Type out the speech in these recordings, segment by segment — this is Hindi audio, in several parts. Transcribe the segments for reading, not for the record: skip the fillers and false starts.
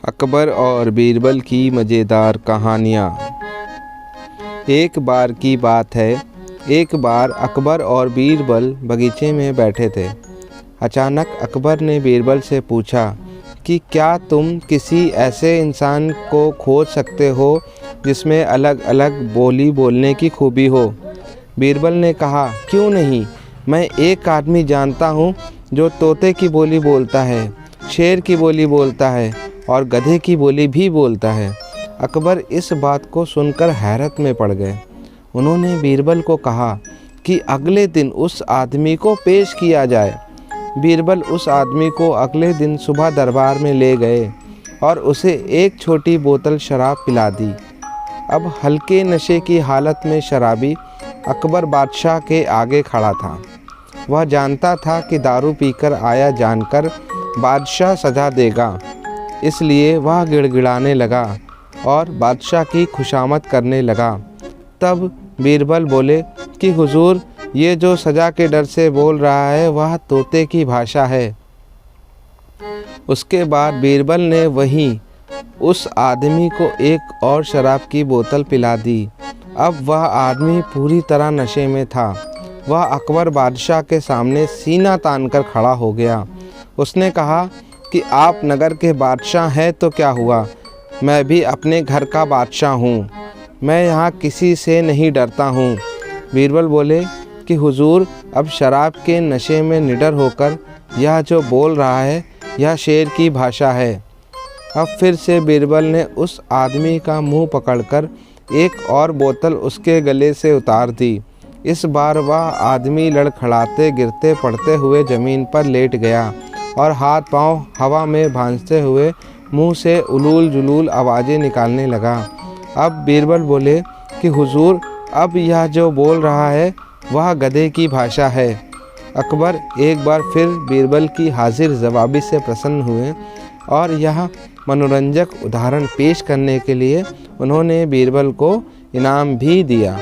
अकबर और बीरबल की मज़ेदार कहानियाँ। एक बार की बात है, एक बार अकबर और बीरबल बगीचे में बैठे थे। अचानक अकबर ने बीरबल से पूछा कि क्या तुम किसी ऐसे इंसान को खोज सकते हो जिसमें अलग अलग बोली बोलने की खूबी हो। बीरबल ने कहा, क्यों नहीं, मैं एक आदमी जानता हूँ जो तोते की बोली बोलता है, शेर की बोली बोलता है और गधे की बोली भी बोलता है। अकबर इस बात को सुनकर हैरत में पड़ गए। उन्होंने बीरबल को कहा कि अगले दिन उस आदमी को पेश किया जाए। बीरबल उस आदमी को अगले दिन सुबह दरबार में ले गए और उसे एक छोटी बोतल शराब पिला दी। अब हल्के नशे की हालत में शराबी अकबर बादशाह के आगे खड़ा था। वह जानता था कि दारू पीकर आया जानकर बादशाह सजा देगा, इसलिए वह गिड़गिड़ाने लगा और बादशाह की खुशामद करने लगा। तब बीरबल बोले कि हुजूर, ये जो सज़ा के डर से बोल रहा है वह तोते की भाषा है। उसके बाद बीरबल ने वहीं उस आदमी को एक और शराब की बोतल पिला दी। अब वह आदमी पूरी तरह नशे में था। वह अकबर बादशाह के सामने सीना तानकर खड़ा हो गया। उसने कहा कि आप नगर के बादशाह हैं तो क्या हुआ, मैं भी अपने घर का बादशाह हूँ। मैं यहाँ किसी से नहीं डरता हूँ। बीरबल बोले कि हुजूर, अब शराब के नशे में निडर होकर यह जो बोल रहा है यह शेर की भाषा है। अब फिर से बीरबल ने उस आदमी का मुंह पकड़कर एक और बोतल उसके गले से उतार दी। इस बार वह आदमी लड़खड़ाते गिरते पड़ते हुए ज़मीन पर लेट गया और हाथ पांव हवा में भांजते हुए मुंह से उलूल जुलूल आवाज़ें निकालने लगा। अब बीरबल बोले कि हुजूर, अब यह जो बोल रहा है वह गधे की भाषा है। अकबर एक बार फिर बीरबल की हाजिर जवाबी से प्रसन्न हुए और यह मनोरंजक उदाहरण पेश करने के लिए उन्होंने बीरबल को इनाम भी दिया।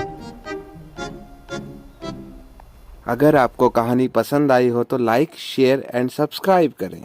अगर आपको कहानी पसंद आई हो तो लाइक, शेयर एंड सब्सक्राइब करें।